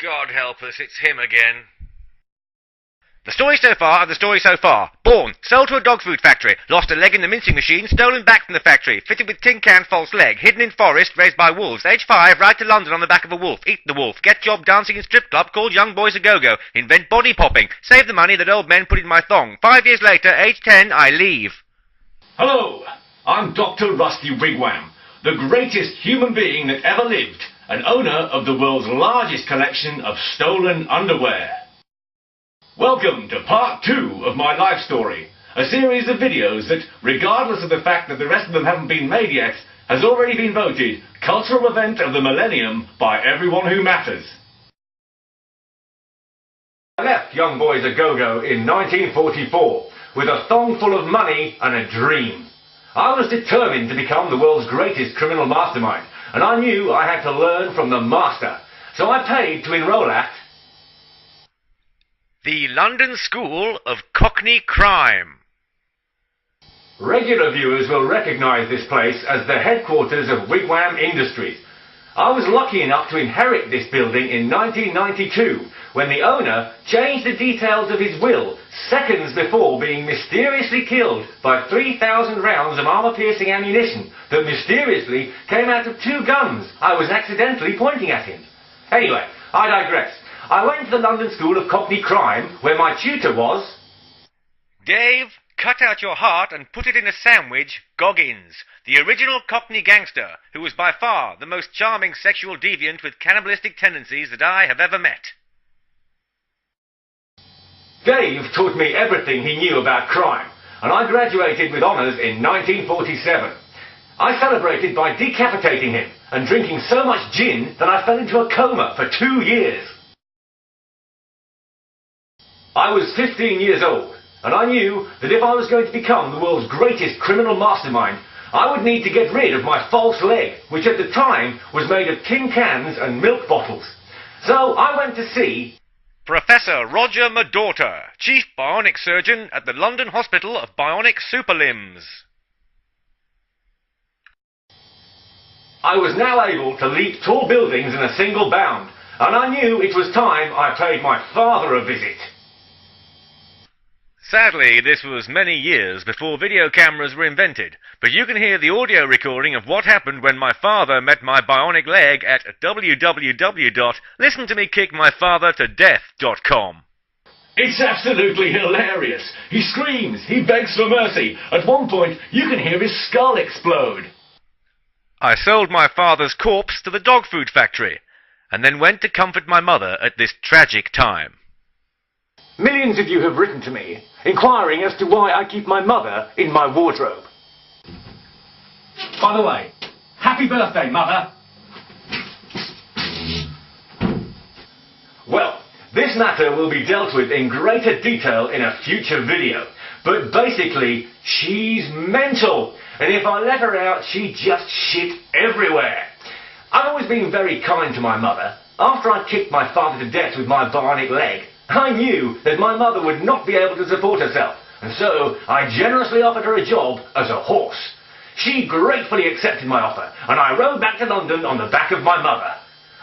God help us, it's him again. The story so far of the story so far. Born, sold to a dog food factory, lost a leg in the mincing machine, stolen back from the factory, fitted with tin can false leg, hidden in forest, raised by wolves. Age 5, ride to London on the back of a wolf, eat the wolf, get job dancing in strip club called Young Boys a Go-Go, invent body popping, save the money that old men put in my thong. 5 years later, age 10, I leave. Hello, I'm Dr. Rusty Wigwam, the greatest human being that ever lived, and owner of the world's largest collection of stolen underwear. Welcome to part 2 of my life story, a series of videos that, regardless of the fact that the rest of them haven't been made yet, has already been voted Cultural Event of the Millennium by everyone who matters. I left Young Boys a Go-Go in 1944 with a thong full of money and a dream. I was determined to become the world's greatest criminal mastermind, and I knew I had to learn from the master. So I paid to enroll at the London School of Cockney Crime. Regular viewers will recognise this place as the headquarters of Wigwam Industries. I was lucky enough to inherit this building in 1992, when the owner changed the details of his will seconds before being mysteriously killed by 3,000 rounds of armour-piercing ammunition that mysteriously came out of 2 guns I was accidentally pointing at him. Anyway, I digress. I went to the London School of Cockney Crime, where my tutor was Dave, cut out your heart and put it in a sandwich, Goggins, the original Cockney gangster, who was by far the most charming sexual deviant with cannibalistic tendencies that I have ever met. Dave taught me everything he knew about crime, and I graduated with honours in 1947. I celebrated by decapitating him and drinking so much gin that I fell into a coma for 2 years. I was 15 years old, and I knew that if I was going to become the world's greatest criminal mastermind, I would need to get rid of my false leg, which at the time was made of tin cans and milk bottles. So I went to see Professor Roger Madaughter, Chief Bionic Surgeon at the London Hospital of Bionic Superlimbs. I was now able to leap tall buildings in a single bound, and I knew it was time I paid my father a visit. Sadly, this was many years before video cameras were invented, but you can hear the audio recording of what happened when my father met my bionic leg at www.listentomekickmyfathertodeath.com. It's absolutely hilarious. He screams, he begs for mercy. At one point, you can hear his skull explode. I sold my father's corpse to the dog food factory, and then went to comfort my mother at this tragic time. Millions of you have written to me, inquiring as to why I keep my mother in my wardrobe. By the way, happy birthday, Mother! Well, this matter will be dealt with in greater detail in a future video, but basically, she's mental, and if I let her out, she just shit everywhere. I've always been very kind to my mother. After I kicked my father to death with my bionic leg, I knew that my mother would not be able to support herself, and so I generously offered her a job as a horse. She gratefully accepted my offer, and I rode back to London on the back of my mother.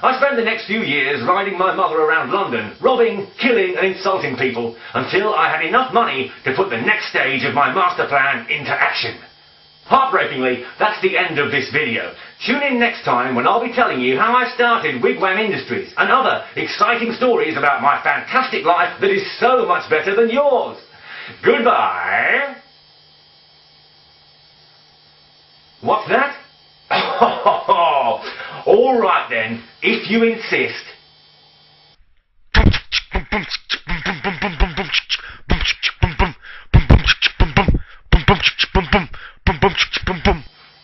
I spent the next few years riding my mother around London, robbing, killing and insulting people, until I had enough money to put the next stage of my master plan into action. Heartbreakingly, that's the end of this video. Tune in next time when I'll be telling you how I started Wigwam Industries and other exciting stories about my fantastic life that is so much better than yours. Goodbye. What's that? All right then, if you insist.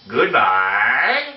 Goodbye.